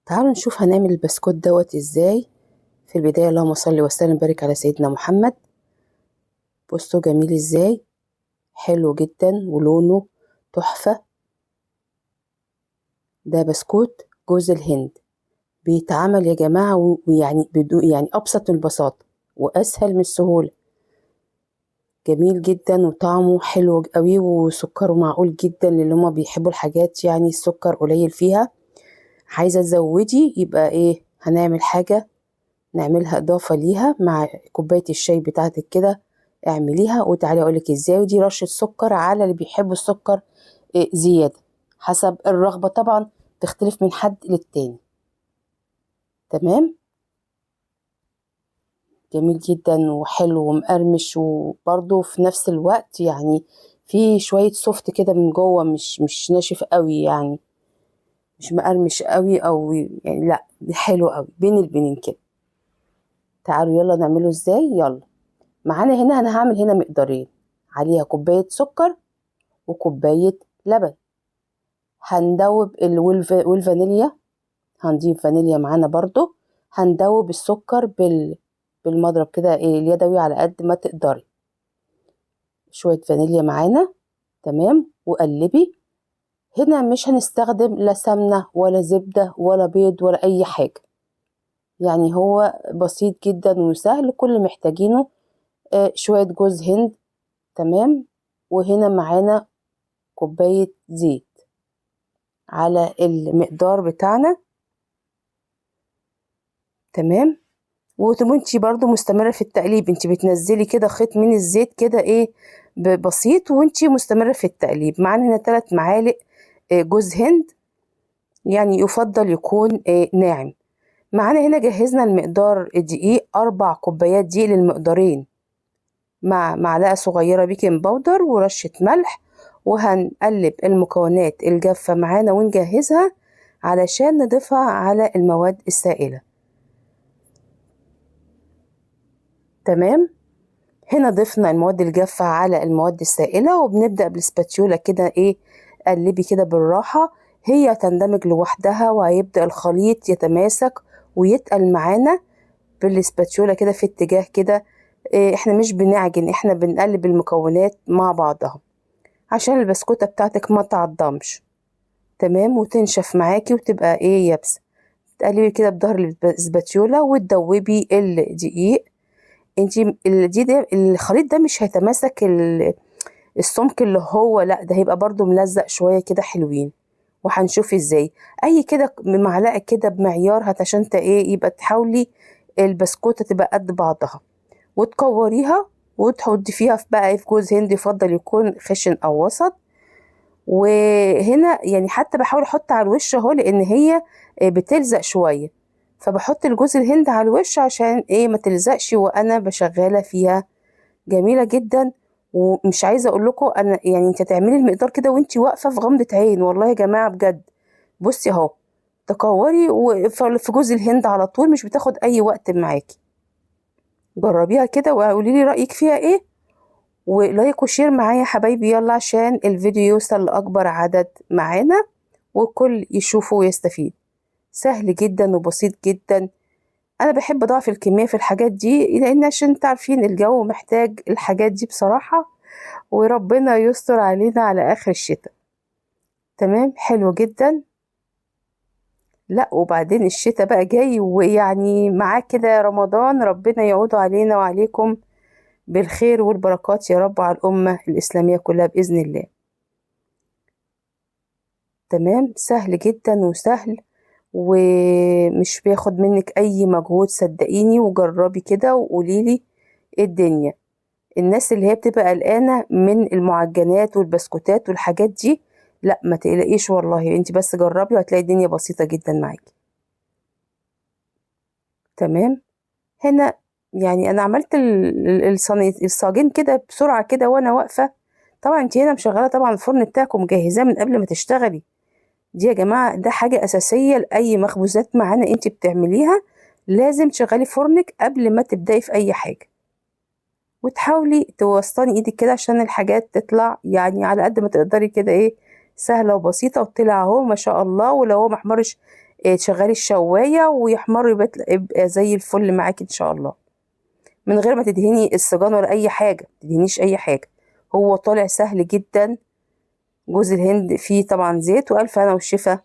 تعالوا نشوف هنعمل البسكوت دوت ازاي. في البداية اللهم صل وسلم وبارك على سيدنا محمد. بصوا جميل ازاي، حلو جدا ولونه تحفة. ده بسكوت جوز الهند، بيتعمل يا جماعة ويعني يعني أبسط من البساطة وأسهل من السهولة. جميل جدا وطعمه حلو قوي وسكره معقول جدا للي هما بيحبوا الحاجات يعني السكر قليل فيها. عايزة تزودي يبقى ايه، هنعمل حاجة نعملها إضافة ليها مع كوباية الشاي بتاعتك كده. اعمليها وتعالي أقولك ازاي. ودي رشة سكر على اللي بيحبوا السكر زيادة، حسب الرغبة طبعا، تختلف من حد للتاني. تمام، جميل جدا وحلو ومقرمش، وبرضه في نفس الوقت يعني في شوية سوفت كده من جوه، مش ناشف قوي يعني، مش مقرمش قوي او يعني، لا حلو قوي بين البنين كده. تعالوا يلا نعمله ازاي. يلا معانا هنا، انا هعمل هنا مقدارين، عليها كوباية سكر وكوباية لبن. هندوب والفانيليا، هنضيف فانيليا معانا برضو. هندوب السكر بالمضرب كده اليدوي على قد ما تقدري. شوية فانيليا معانا. تمام، وقلبي. هنا مش هنستخدم لا سمنة ولا زبدة ولا بيض ولا أي حاجة، يعني هو بسيط جدا وسهل. كل اللي محتاجينه شوية جوز هند. تمام، وهنا معانا كوباية زيت على المقدار بتاعنا. تمام، وانتي برضو مستمرة في التقليب، انتي بتنزلي كده خيط من الزيت كده بسيط، وانتي مستمرة في التقليب. معانا هنا 3 معالق جوز هند، يعني يفضل يكون ناعم. معانا هنا جهزنا المقدار الدقيق، 4 كوبايات دقيق للمقدارين، مع معلقة صغيرة بيكنج باودر ورشة ملح. وهنقلب المكونات الجافة معانا ونجهزها علشان نضيفها على المواد السائلة. تمام، هنا ضفنا المواد الجافة على المواد السائلة، وبنبدأ بالسباتيولا كده قلبي كده بالراحة، هي تندمج لوحدها وهيبدأ الخليط يتماسك ويتقل معانا بالسباتيولا كده في اتجاه كده. احنا مش بنعجن، احنا بنقلب المكونات مع بعضها عشان البسكوتة بتاعتك ما تعضمش. تمام، وتنشف معاكي وتبقى يابسة. تقلبي كده بظهر السباتيولا وتدوبي الدقيق. انتي الخليط ده مش هيتماسك السمك اللي هو، لا ده هيبقى برضو ملزق شوية كده حلوين. وهنشوف ازاي. اي كده معلقة كده بمعيار عشان يبقى تحاولي البسكوتة تبقى قد بعضها، وتكوريها وتحطي فيها في جوز هند، يفضل يكون خشن او وسط. وهنا يعني حتى بحاول احط على الوش اهو، لان هي بتلزق شوية، فبحط الجوز الهند على الوش عشان ما تلزقش وانا بشغالة فيها. جميلة جدا. ومش عايزة اقول لكم انا يعني انت تعملي المقدار كده وانت واقفة في غمضة عين، والله يا جماعة بجد. بصي اهو، تكوري في جوز الهند على طول، مش بتاخد اي وقت معاكي. جربيها كده وقولي لي رأيك فيها ايه، ولايك وشير معايا يا حبايبي. يلا عشان الفيديو يوصل لأكبر عدد معانا والكل يشوفه ويستفيد. سهل جدا وبسيط جدا. انا بحب اضاعف الكمية في الحاجات دي، لان عشان انتوا عارفين الجو محتاج الحاجات دي بصراحة، وربنا يستر علينا على اخر الشتاء. تمام، حلو جدا. لا وبعدين الشتاء بقى جاي، ويعني معاه كده رمضان، ربنا يعود علينا وعليكم بالخير والبركات يا رب، على الأمة الإسلامية كلها بإذن الله. تمام، سهل جدا وسهل ومش بياخد منك أي مجهود، صدقيني وجربي كده وقوليلي إيه الدنيا. الناس اللي هي بتبقى قلقانة من المعجنات والبسكوتات والحاجات دي، لا ما تقلقيش والله، انت بس جربي وهتلاقي الدنيا بسيطة جدا معاكي. تمام، هنا يعني انا عملت الصاجين كده بسرعة كده وانا واقفة. طبعا انت هنا مشغلة طبعا الفرن بتاعكم مجهزاه من قبل ما تشتغلي. دي يا جماعة ده حاجة أساسية لأي مخبوزات معانا انت بتعمليها، لازم تشغلي فرنك قبل ما تبدأي في أي حاجة، وتحاولي توسطني ايدك كده عشان الحاجات تطلع يعني على قد ما تقدري كده سهلة وبسيطة. وطلع اهو ما شاء الله، ولو هو محمرش تشغلي الشواية ويحمر، يبقى زي الفل معاكي ان شاء الله، من غير ما تدهني السجان ولا اي حاجة، متدهنيش اي حاجة. هو طالع سهل جدا. جوز الهند فيه طبعا زيت، والف هنا والشفا